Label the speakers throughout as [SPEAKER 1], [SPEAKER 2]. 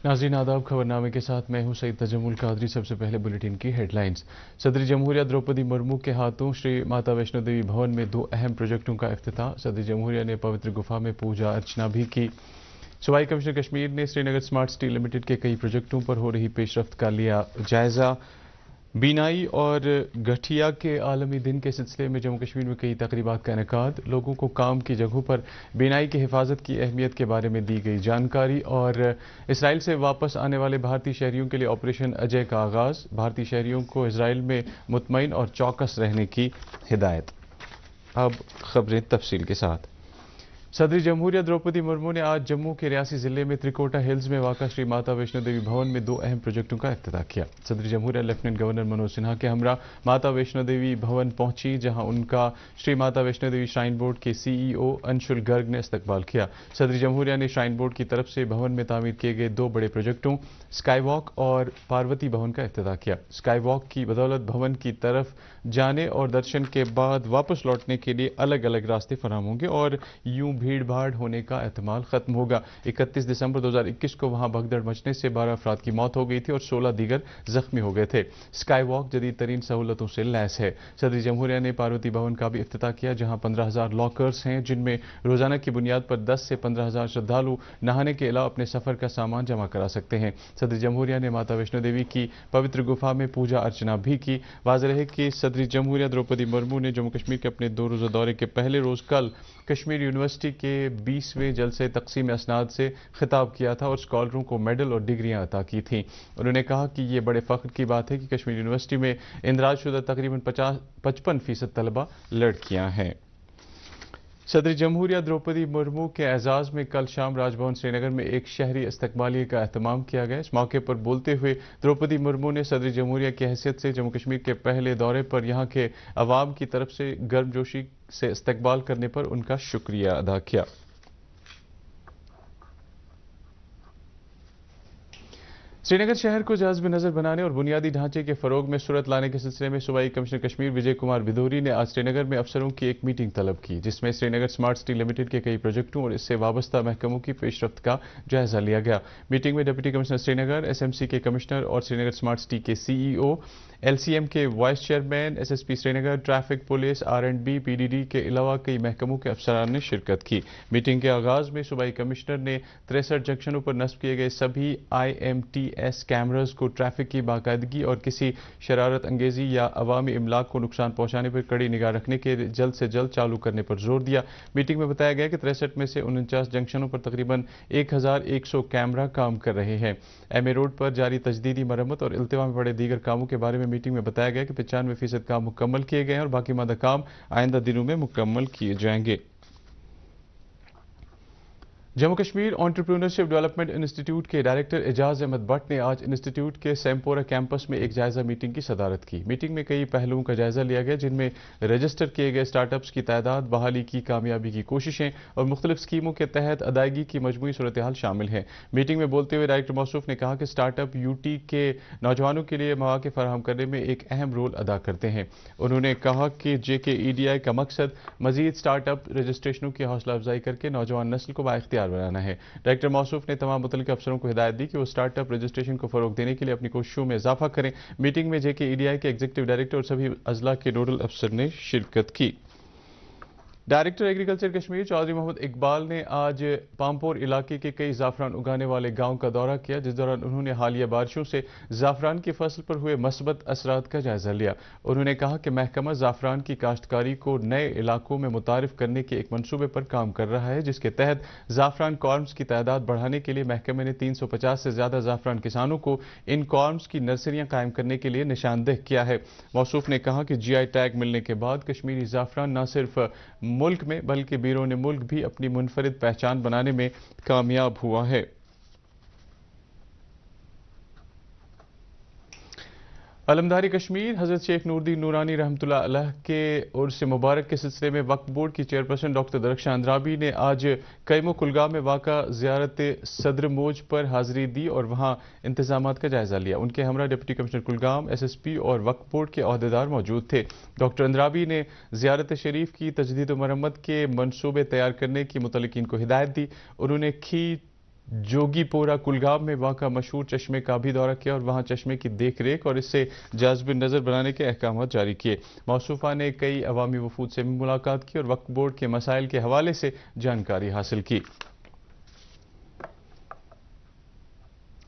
[SPEAKER 1] नाज़रीन आदाब, खबरनामे के साथ मैं हूं सईद तजम्मुल कादरी। सबसे पहले बुलेटिन की हेडलाइंस। सदर जमहूरिया द्रौपदी मुर्मू के हाथों श्री माता वैष्णो देवी भवन में 2 अहम प्रोजेक्टों का इफ्तिताह। सदर जमहूरिया ने पवित्र गुफा में पूजा अर्चना भी की। सूबाई कमिश्नर कश्मीर ने श्रीनगर स्मार्ट स्टील लिमिटेड के कई प्रोजेक्टों पर हो रही पेशरफ्त का लिया जायजा। बीनाई और गठिया के आलमी दिन के सिलसिले में जम्मू कश्मीर में कई तकरीबात का इनेकाद। लोगों को काम की जगहों पर बीनाई की हिफाजत की अहमियत के बारे में दी गई जानकारी। और इसराइल से वापस आने वाले भारतीय शहरियों के लिए ऑपरेशन अजय का आगाज़। भारतीय शहरियों को इसराइल में मुतमईन और चौकस रहने की हिदायत। अब खबरें तफसील के साथ। सदर जमहूरिया द्रौपदी मुर्मू ने आज जम्मू के रियासी जिले में त्रिकोटा हिल्स में वाक़ा श्री माता वैष्णो देवी भवन में 2 अहम प्रोजेक्टों का इफ्तिताह किया। सदर जमहूरिया लेफ्टिनेंट गवर्नर मनोज सिन्हा के हमरा माता वैष्णो देवी भवन पहुंची, जहां उनका श्री माता वैष्णो देवी श्राइन बोर्ड के CEO अंशुल गर्ग ने इस्तकबाल किया। सदर जमहूरिया ने श्राइन बोर्ड की तरफ से भवन में तामीर किए गए 2 बड़े प्रोजेक्टों स्काई वॉक और पार्वती भवन का इफ्तिताह किया। स्काई वॉक की बदौलत भवन की तरफ जाने और दर्शन के बाद वापस लौटने के लिए अलग अलग रास्ते फराहम होंगे और यूं भीड़ भाड़ होने का एहतमाल खत्म होगा। 31 दिसंबर 2021 को वहां भगदड़ मचने से 12 अफराद की मौत हो गई थी और 16 दीगर जख्मी हो गए थे। स्काई वॉक जदीद तरीन सहूलतों से लैस है। सदर जमहूरिया ने पार्वती भवन का भी इफ्तिताह किया, जहां 15,000 लॉकर्स हैं, जिनमें रोजाना की बुनियाद पर 10 से 15,000 श्रद्धालु नहाने के अलावा अपने सफर का सामान जमा करा सकते हैं। सदर जमहूरिया ने माता वैष्णो देवी की पवित्र गुफा में पूजा अर्चना भी की। वाज़ेह है कि सदर जमहूरिया द्रौपदी मुर्मू ने जम्मू कश्मीर के अपने 2 रोज़ा दौरे के पहले रोज कल कश्मीर यूनिवर्सिटी के 20वें जलसे तकसीम असनाद से खिताब किया था और स्कॉलरों को मेडल और डिग्रियां अता की थीं। उन्होंने कहा कि ये बड़े फ़ख्र की बात है कि कश्मीर यूनिवर्सिटी में इंदराजशुदा तकरीबन 55% तलबा लड़कियां हैं। सदर जमहूरिया द्रौपदी मुर्मू के एजाज़ में कल शाम राजभवन श्रीनगर में एक शहरी इस्तकबालिया का एहतमाम किया गया। इस मौके पर बोलते हुए द्रौपदी मुर्मू ने सदर जमहूरिया की हैसियत से जम्मू कश्मीर के पहले दौरे पर यहाँ के अवाम की तरफ से गर्मजोशी से इस्तकबाल करने पर उनका शुक्रिया अदा किया। श्रीनगर शहर को जज्ब नज़र बनाने और बुनियादी ढांचे के फ़रोग में सूरत लाने के सिलसिले में सूबाई कमिश्नर कश्मीर विजय कुमार भिदोरी ने आज श्रीनगर में अफसरों की एक मीटिंग तलब की, जिसमें श्रीनगर स्मार्ट स्टील लिमिटेड के कई प्रोजेक्टों और इससे वाबस्ता महकमों की पेशरफ्त का जायजा लिया गया। मीटिंग में डिप्टी कमिश्नर श्रीनगर, SMC के कमिश्नर और श्रीनगर स्मार्ट स्टील के CEO, LCM के vice chairman, SSP Srinagar, traffic police, R&B, PDD के अलावा कई महकमों के अफसरान ने शिरकत की। मीटिंग के आगाज़ में सूबाई कमिश्नर ने 63 जंक्शनों पर नस्ब किए गए सभी IMTS कैमरास को ट्रैफिक की बाकायदगी और किसी शरारत अंगेजी या अवामी इमलाक को नुकसान पहुंचाने पर कड़ी निगाह रखने के जल्द से जल्द चालू करने पर जोर दिया। मीटिंग में बताया गया कि 63 में से 49 जंक्शनों पर तकरीबन 1100 कैमरा काम कर रहे हैं। MA रोड पर जारी तजदीदी मरम्मत और इल्तिवा में पड़े दीगर कामों के बारे में मीटिंग में बताया गया कि 95% काम मुकम्मल किए गए हैं और बाकी मादा काम आइंदा दिनों में मुकम्मल किए जाएंगे। Jammu Kashmir entrepreneurship development institute के डायरेक्टर एजाज अहमद भट्ट ने आज इंस्टीट्यूट के सैमपोरा कैंपस में एक जायजा मीटिंग की सदारत की। मीटिंग में कई पहलुओं का जायजा लिया गया, जिनमें रजिस्टर किए गए स्टार्टअप्स की तादाद, बहाली की कामयाबी की कोशिशें और मुख्तलिफ स्कीमों के तहत अदायगी की मजमूई सूरत हाल शामिल है। मीटिंग में बोलते हुए डायरेक्टर मौसूफ ने कहा कि स्टार्टअप UT के नौजवानों के लिए मौके फराहम करने में एक अहम रोल अदा करते हैं। उन्होंने कहा कि JKEDI का मकसद मजीद स्टार्टअप रजिस्ट्रेशनों की हौसला अफजाई करके नौजवान नस्ल को बाइख्तियार बनाना है। डायरेक्टर मौसूफ ने तमाम मुतल्लिक़ अफसरों को हिदायत दी कि वो स्टार्टअप रजिस्ट्रेशन को फरोग देने के लिए अपनी कोशिशों में इजाफा करें। मीटिंग में JKEDI के एग्जीक्यूटिव डायरेक्टर और सभी अजला के नोडल अफसर ने शिरकत की। डायरेक्टर एग्रीकल्चर कश्मीर चौधरी मोहम्मद इकबाल ने आज पामपोर इलाके के कई ज़ाफ़रान उगाने वाले गांव का दौरा किया, जिस दौरान उन्होंने हालिया बारिशों से ज़ाफ़रान की फसल पर हुए मस्बत असरात का जायजा लिया। उन्होंने कहा कि महकमा ज़ाफ़रान की काश्तकारी को नए इलाकों में मुतारिफ करने के एक मनसूबे पर काम कर रहा है, जिसके तहत ज़ाफ़रान कॉर्म्स की तादाद बढ़ाने के लिए महकमे ने 350 से ज़्यादा ज़ाफ़रान किसानों को इन कॉर्म्स की नर्सरियाँ कायम करने के लिए निशानदेह किया है। मौसूफ ने कहा कि GI टैग मिलने के बाद कश्मीरी ज़ाफ़रान न सिर्फ मुल्क में बल्कि बैरून मुल्क भी अपनी मुनफरिद पहचान बनाने में कामयाब हुआ है। अलमदारी कश्मीर हज़रत शेख नूरुद्दीन नूरानी रहमतुल्लाह अलैह के उर्स मुबारक के सिलसिले में वक्फ बोर्ड की चेयरपर्सन डॉक्टर दरख्शान अंद्राबी ने आज कैमो कुलगाम में वाक़ा ज़ियारत सदर मोज पर हाज़िरी दी और वहाँ इंतजामात का जायजा लिया। उनके हमरा डिप्टी कमिश्नर कुलगाम, SSP और वक्फ बोर्ड के अहदेदार मौजूद थे। डॉक्टर अंद्राबी ने ज़ियारत शरीफ की तजदीद व मरम्मत के मनसूबे तैयार करने की मुतल्लिकीन को हिदायत दी। उन्होंने खी जोगी पोरा कुलगाम में वाक़ा मशहूर चश्मे का भी दौरा किया और वहां चश्मे की देख रेख और इससे जाज़िब नज़र बनाने के अहकाम जारी किए। मौसूफा ने कई अवामी वफूद से भी मुलाकात की और वक्फ बोर्ड के मसाइल के हवाले से जानकारी हासिल की।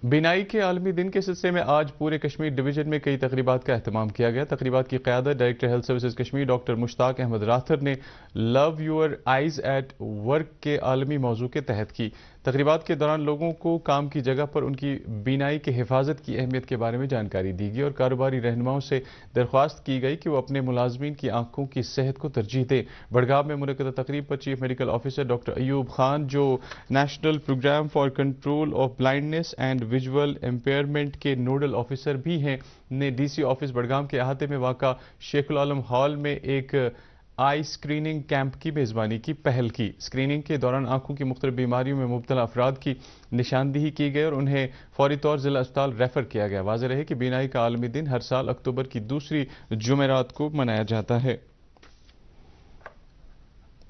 [SPEAKER 1] बिनाई के आलमी दिन के सिलसिले में आज पूरे कश्मीर डिवीजन में कई तकरीबात का अहतमाम किया गया। तकरीबात की क़यादत director health services Kashmir doctor Mushtaq Ahmad Rather ने love your eyes at work के आलमी मौजू के तहत की। तकरीबात के दौरान लोगों को काम की जगह पर उनकी बीनाई की हिफाजत की अहमियत के बारे में जानकारी दी गई और कारोबारी रहनुमाओं से दरख्वास्त की गई कि वो अपने मुलाजमीन की आंखों की सेहत को तरजीह दें। बड़गाम में मुनक़दा तकरीब पर chief medical officer doctor Ayub Khan, जो national programme for control of blindness and visual impairment के नोडल ऑफिसर भी हैं, ने डीसी ऑफिस बड़गाम के अहाते में वाक़ा शेखुल आलम हॉल में एक आई स्क्रीनिंग कैंप की मेज़बानी की पहल की। स्क्रीनिंग के दौरान आंखों की मुख्तलिफ बीमारियों में मुब्तला अफराद की निशानदेही की गई और उन्हें फौरी तौर ज़िला अस्पताल रेफर किया गया। वाज़ेह रहे कि बीनाई का आलमी दिन हर साल अक्टूबर की दूसरी जुमेरात को मनाया जाता है।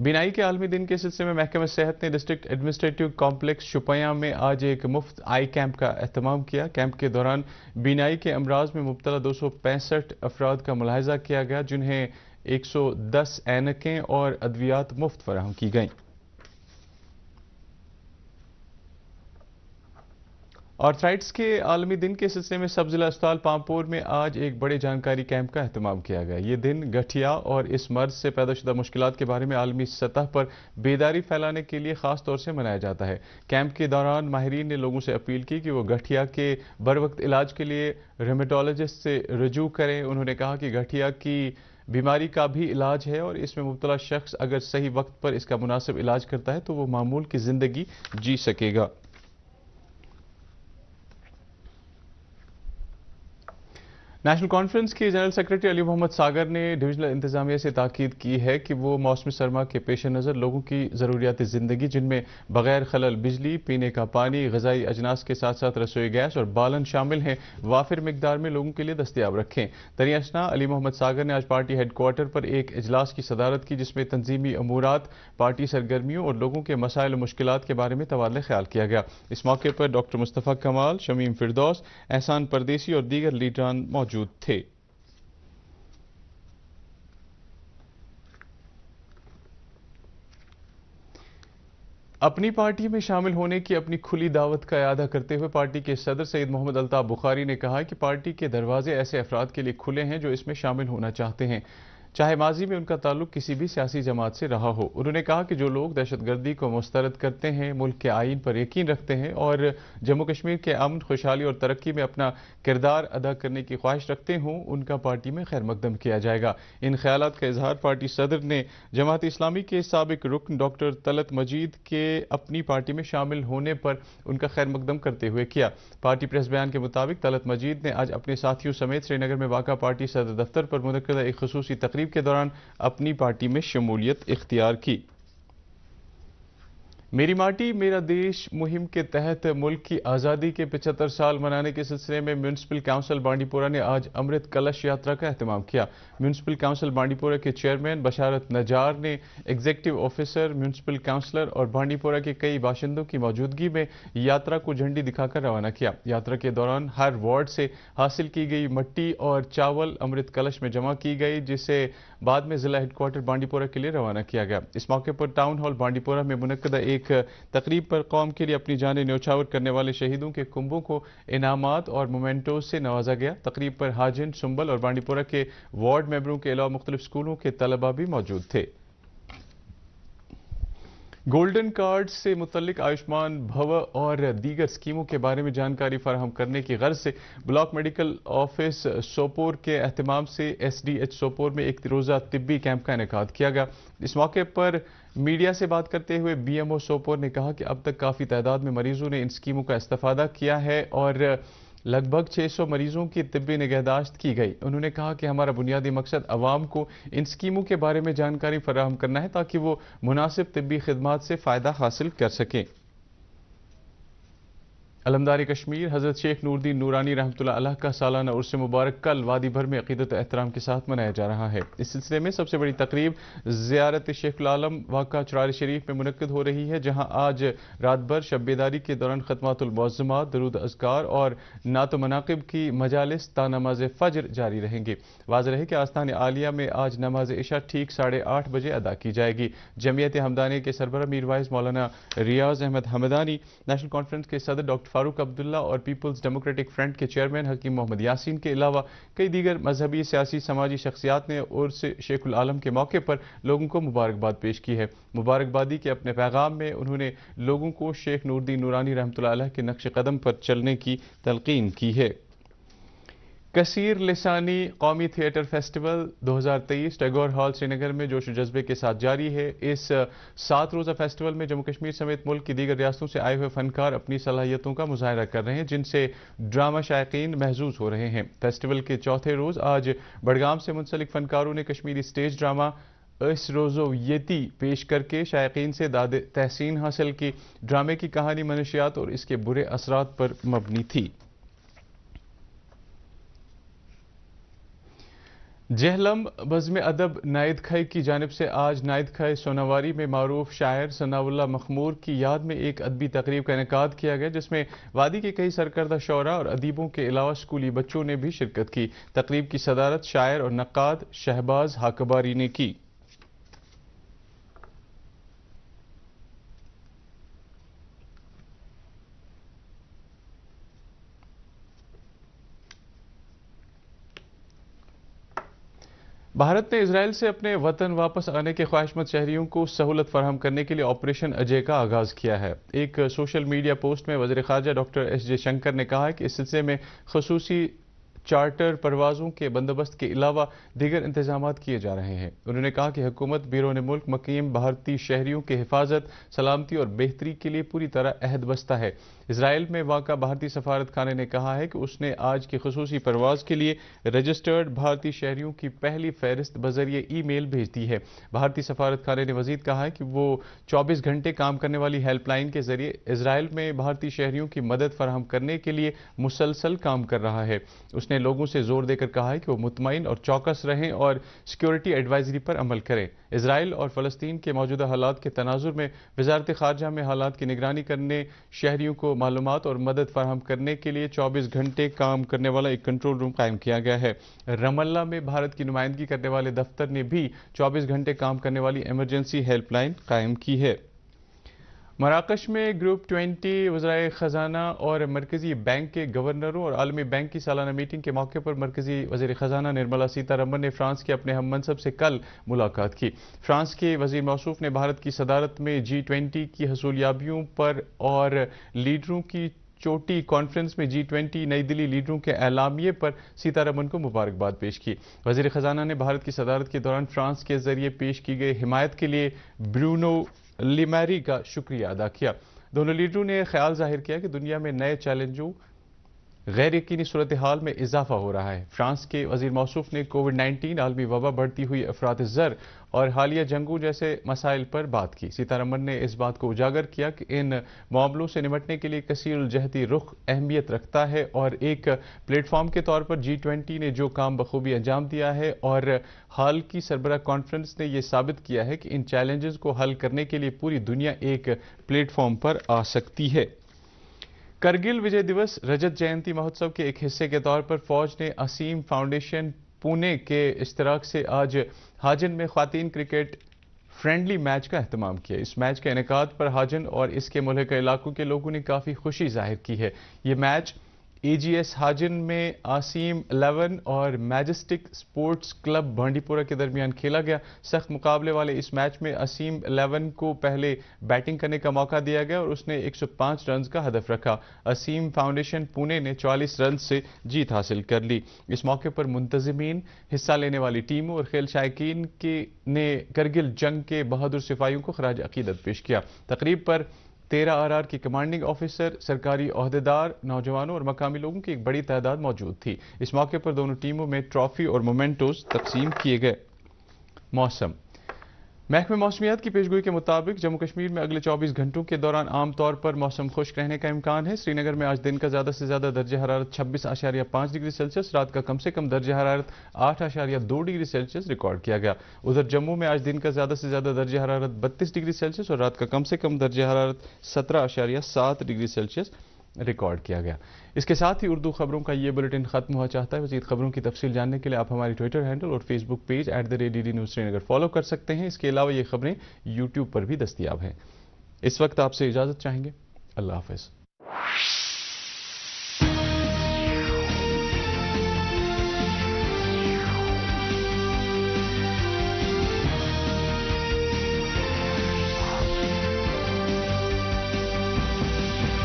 [SPEAKER 1] बिनाई के आलमी दिन के सिलसिले में महकमा सेहत ने डिस्ट्रिक्ट एडमिनिस्ट्रेटिव कॉम्प्लेक्स शुपया में आज एक मुफ्त आई कैंप का एहतमाम किया। कैंप के दौरान बिनाई के अमराज में मुब्तला 265 अफराद का मुलाहिजा किया गया, जिन्हें 110 ऐनकें और अद्वियात मुफ्त फराहम की गईं। आर्थराइटिस के आलमी दिन के सिलसिले में सब जिला अस्पताल पामपुर में आज एक बड़े जानकारी कैंप का एहतमाम किया गया। ये दिन गठिया और इस मर्ज से पैदा शुदा मुश्किलात के बारे में आलमी सतह पर बेदारी फैलाने के लिए खास तौर से मनाया जाता है। कैंप के दौरान माहिरीन ने लोगों से अपील की कि वो गठिया के बर वक्त इलाज के लिए रेमेटोलॉजिस्ट से रजू करें। उन्होंने कहा कि गठिया की बीमारी का भी इलाज है और इसमें मुब्तला शख्स अगर सही वक्त पर इसका मुनासिब इलाज करता है तो वो मामूल की जिंदगी जी सकेगा। नेशनल कॉन्फ्रेंस के जनरल सेक्रेटरी अली मोहम्मद सागर ने डिविजनल इंतजामिया से ताकीद की है कि वो मौसमी सरमा के पेश नज़र लोगों की ज़रूरियात ज़िंदगी, जिनमें बगैर खलल बिजली, पीने का पानी, ग़िज़ाई अजनास के साथ साथ रसोई गैस और बालन शामिल हैं, वाफिर मिकदार में लोगों के लिए दस्तियाब रखें। दरियासना अली मोहम्मद सागर ने आज पार्टी हेडक्वार्टर पर एक इजलास की सदारत की, जिसमें तंजीमी अमूरात, पार्टी सरगर्मियों और लोगों के मसाइल और मुश्किलात के बारे में तबादला ख्याल किया गया। इस मौके पर डॉक्टर मुस्तफ़ा कमाल, शमीम फिरदौस, एहसान परदेसी और दीगर लीडरान मौजूद थे। अपनी पार्टी में शामिल होने की अपनी खुली दावत का इरादा करते हुए पार्टी के सदर सईद मोहम्मद अल्ताफ बुखारी ने कहा कि पार्टी के दरवाजे ऐसे अफराद के लिए खुले हैं जो इसमें शामिल होना चाहते हैं, चाहे माजी में उनका ताल्लुक किसी भी सियासी जमात से रहा हो। उन्होंने कहा कि जो लोग दहशतगर्दी को मुस्तरद करते हैं, मुल्क के आईन पर यकीन रखते हैं और जम्मू कश्मीर के अमन, खुशहाली और तरक्की में अपना किरदार अदा करने की ख्वाहिश रखते हों, उनका पार्टी में खैर मकदम किया जाएगा। इन ख्यालात का इजहार पार्टी सदर ने जमात इस्लामी के साबिक रुकन डॉक्टर तलत मजीद के अपनी पार्टी में शामिल होने पर उनका खैर मकदम करते हुए किया। पार्टी प्रेस बयान के मुताबिक तलत मजीद ने आज अपने साथियों समेत श्रीनगर में वाक़ा पार्टी सदर दफ्तर पर मुनक्कदा एक खुसूसी तकरीब के दौरान अपनी पार्टी में शमूलियत इख्तियार की। मेरी माटी मेरा देश मुहिम के तहत मुल्क की आज़ादी के 75 साल मनाने के सिलसिले में म्यूनिसिपल काउंसिल बांडीपोरा ने आज अमृत कलश यात्रा का एहतमाम किया। म्यूनिसिपल काउंसिल बांडीपोरा के चेयरमैन बशारत नजार ने एग्जीक्यूटिव ऑफिसर, म्यूनिसिपल काउंसलर और बांडीपोरा के कई बाशिंदों की मौजूदगी में यात्रा को झंडी दिखाकर रवाना किया। यात्रा के दौरान हर वार्ड से हासिल की गई मट्टी और चावल अमृत कलश में जमा की गई, जिसे बाद में जिला हेडक्वार्टर बांडीपोरा के लिए रवाना किया गया। इस मौके पर टाउन हॉल बांडीपोरा में मुनक्कदा एक तकरीब पर कौम के लिए अपनी जानें न्यौछावर करने वाले शहीदों के कुंभों को इनामात और मोमेंटोज से नवाजा गया। तकरीब पर हाजिन, सुंबल और बांडीपोरा के वार्ड मेंबरों के अलावा मुख्तलिफ स्कूलों के तलबा भी मौजूद थे। गोल्डन कार्ड से मुतल्लिक आयुष्मान भव और दीगर स्कीमों के बारे में जानकारी फराहम करने की गर्ज से ब्लॉक मेडिकल ऑफिस सोपोर के एहतमाम से SDH सोपोर में एक रोज़ा तिब्बी कैंप का इनेकाद किया गया। इस मौके पर मीडिया से बात करते हुए BMO सोपोर ने कहा कि अब तक काफ़ी तादाद में मरीजों ने इन स्कीमों का इस्तेफादा किया है और लगभग 600 मरीजों की तिब्बी निगहदाश्त की गई। उन्होंने कहा कि हमारा बुनियादी मकसद अवाम को इन स्कीमों के बारे में जानकारी फराहम करना है ताकि वो मुनासिब तिब्बी खिदमात से फ़ायदा हासिल कर सकें। علمدار کشمیر حضرت شیخ نوردین نورانی رحمۃ اللہ علیہ کا سالانہ عرس مبارک کل وادی بھر میں عقیدت و احترام کے ساتھ منایا جا رہا ہے۔ اس سلسلے میں سب سے بڑی تقریب زیارت شیخ العالم واقع چرار شریف میں منعقد ہو رہی ہے، جہاں آج رات بھر شب بیداری کے دوران ختمات المعظمات، درود اذکار اور نعت و مناقب کی مجالس تا نماز فجر جاری رہیں گے۔ واضح رہے کہ آستان عالیہ میں آج نماز عشاء ٹھیک 8:30 بجے ادا کی جائے گی۔ جمعیت ہمدانی کے سربراہ میر وائز مولانا ریاض احمد حمدانی، نیشنل کانفرنس کے صدر ڈاکٹر فاروق عبداللہ اور پیپلز ڈیموکریٹک فرنٹ کے چیئرمین حکیم محمد یاسین کے علاوہ کئی دیگر مذہبی، سیاسی، سماجی شخصیات نے عرس شیخ العالم کے موقع پر لوگوں کو مبارکباد پیش کی ہے۔ مبارکبادی کے اپنے پیغام میں انہوں نے لوگوں کو شیخ نوردین نورانی رحمۃ اللہ علیہ کے نقش قدم پر چلنے کی تلقین کی ہے۔ کثیر لسانی قومی تھیٹر فیسٹیول 2023 ٹیگور ہال سری نگر میں جوش و جذبے کے ساتھ جاری ہے۔ اس 7 روزہ فیسٹیول میں جموں کشمیر سمیت ملک کی دیگر ریاستوں سے آئے ہوئے فنکار اپنی صلاحیتوں کا مظاہرہ کر رہے ہیں، جن سے ڈرامہ شائقین محظوظ ہو رہے ہیں۔ فیسٹیول کے چوتھے روز آج بڑگام سے منسلک فنکاروں نے کشمیری سٹیج ڈرامہ اس روزو یتی پیش کر کے شائقین سے داد تحسین حاصل کی۔ ڈرامے کی کہانی منشیات اور اس کے برے اثرات پر مبنی تھی۔ جہلم بزم ادب نائد کھائی کی جانب سے آج نائد کھائی سوناواری میں معروف شاعر ثناء اللہ مخمور کی یاد میں ایک ادبی تقریب کا انعقاد کیا گیا، جس میں وادی کے کئی سرکردہ شعراء اور ادیبوں کے علاوہ اسکولی بچوں نے بھی شرکت کی۔ تقریب کی صدارت شاعر اور نقاد شہباز حاکباری نے کی۔ بھارت نے اسرائیل سے اپنے وطن واپس آنے کے خواہش مند شہریوں کو سہولت فراہم کرنے کے لیے آپریشن اجے کا آغاز کیا ہے۔ ایک سوشل میڈیا پوسٹ میں وزیر خارجہ ڈاکٹر ایس جے شنکر نے کہا کہ اس سلسلے میں خصوصی چارٹر پروازوں کے بندوبست کے علاوہ دیگر انتظامات کیے جا رہے ہیں۔ انہوں نے کہا کہ حکومت بیرون ملک مقیم بھارتی شہریوں کے حفاظت، سلامتی اور بہتری کے لیے پوری طرح عہد بستہ ہے۔ اسرائیل میں واقع بھارتی سفارت خانے نے کہا ہے کہ اس نے آج کی خصوصی پرواز کے لیے رجسٹرڈ بھارتی شہریوں کی پہلی فہرست بذریعہ ای میل بھیج دی ہے۔ بھارتی سفارت خانے نے مزید کہا ہے کہ وہ 24 گھنٹے کام کرنے والی ہیلپ لائن کے ذریعے اسرائیل میں بھارتی شہریوں کی مدد فراہم کرنے کے لیے مسلسل کام کر رہا ہے۔ اس نے لوگوں سے زور دے کر کہا ہے کہ وہ مطمئن اور چوکس رہیں اور سیکیورٹی ایڈوائزری پر عمل کریں۔ اسرائیل اور فلسطین کے موجودہ حالات کے تناظر میں وزارت خارجہ میں حالات کی نگرانی کرنے، شہریوں کو معلومات اور مدد فراہم کرنے کے لیے 24 گھنٹے کام کرنے والا ایک کنٹرول روم قائم کیا گیا ہے۔ رام اللہ میں بھارت کی نمائندگی کرنے والے دفتر نے بھی 24 گھنٹے کام کرنے والی ایمرجنسی ہیلپ لائن قائم کی ہے۔ مراکش میں گروپ 20 وزرائے خزانہ اور مرکزی بینک کے گورنروں اور عالمی بینک کی سالانہ میٹنگ کے موقع پر مرکزی وزیر خزانہ نرملا سیتا رمن نے فرانس کے اپنے ہم منصب سے کل ملاقات کی۔ فرانس کے وزیر موصوف نے بھارت کی صدارت میں G20 کی حصولیابیوں پر اور لیڈروں کی چوٹی کانفرنس میں G20 نئی دلی لیڈروں کے اعلامیے پر سیتا رمن کو مبارکباد پیش کی۔ وزیر خزانہ نے بھارت کی صدارت کے دوران فرانس کے ذریعے پیش کی گئی حمایت کے لیے برونو لیمیری کا شکریہ ادا کیا۔ دونوں لیڈروں نے خیال ظاہر کیا کہ دنیا میں نئے چیلنجوں، غیر یقینی صورتحال میں اضافہ ہو رہا ہے۔ فرانس کے وزیر موصوف نے کووڈ-19، عالمی وبا، بڑھتی ہوئی افراط زر اور حالیہ جنگوں جیسے مسائل پر بات کی۔ سیتا رمن نے اس بات کو اجاگر کیا کہ ان معاملوں سے نمٹنے کے لیے کثیر الجہتی رخ اہمیت رکھتا ہے اور ایک پلیٹ فارم کے طور پر G20 نے جو کام بخوبی انجام دیا ہے اور حال کی سربراہ کانفرنس نے یہ ثابت کیا ہے کہ ان چیلنجز کو حل کرنے کے لیے پوری دنیا ایک پلیٹ فارم پر آ سکتی ہے۔ کرگل وجے دیوس رجت جینتی مہوتسو کے ایک حصے کے طور پر فوج نے اسیم فاؤنڈیشن پونے کے اشتراک سے آج ہاجن میں خواتین کرکٹ فرینڈلی میچ کا اہتمام کیا۔ اس میچ کے انعقاد پر ہاجن اور اس کے ملحقہ علاقوں کے لوگوں نے کافی خوشی ظاہر کی ہے۔ یہ میچ AGS ہاجن میں آسیم 11 اور میجسٹک سپورٹس کلب بانڈی پورہ کے درمیان کھیلا گیا۔ سخت مقابلے والے اس میچ میں آسیم 11 کو پہلے بیٹنگ کرنے کا موقع دیا گیا اور اس نے 105 رنز کا ہدف رکھا۔ آسیم فاؤنڈیشن پونے نے 44 رنز سے جیت حاصل کر لی۔ اس موقع پر منتظمین، حصہ لینے والی ٹیموں اور کھیل شائقین نے کرگل جنگ کے بہادر سپاہیوں کو خراج عقیدت پیش کیا۔ تقریب پر 13 RR کی کمانڈنگ آفیسر، سرکاری عہدیدار، نوجوانوں اور مقامی لوگوں کی ایک بڑی تعداد موجود تھی۔ اس موقع پر دونوں ٹیموں میں ٹرافی اور مومنٹوز تقسیم کیے گئے۔ موسم محکمہ موسمیات کی پیشگوئی کے مطابق جموں کشمیر میں اگلے 24 گھنٹوں کے دوران عام طور پر موسم خشک رہنے کا امکان ہے۔ سری نگر میں آج دن کا زیادہ سے زیادہ درجہ حرارت 26.5 ڈگری سیلسیس، رات کا کم سے کم درجہ حرارت 8.2 ڈگری سیلسیس ریکارڈ کیا گیا۔ ادھر جموں میں آج دن کا زیادہ سے زیادہ درجہ حرارت 32 ڈگری سیلسیس اور رات کا کم سے کم درجہ حرارت 17.7 ڈگری سیلسیس ریکارڈ کیا گیا۔ اس کے ساتھ ہی اردو خبروں کا یہ بلیٹن ختم ہوا چاہتا ہے۔ مزید خبروں کی تفصیل جاننے کے لیے آپ ہماری ٹویٹر ہینڈل اور facebook page @DD News Srinagar follow کر سکتے ہیں۔ اس کے علاوہ یہ خبریں یوٹیوب پر بھی دستیاب ہیں۔ اس وقت آپ سے اجازت چاہیں گے۔ اللہ حافظ۔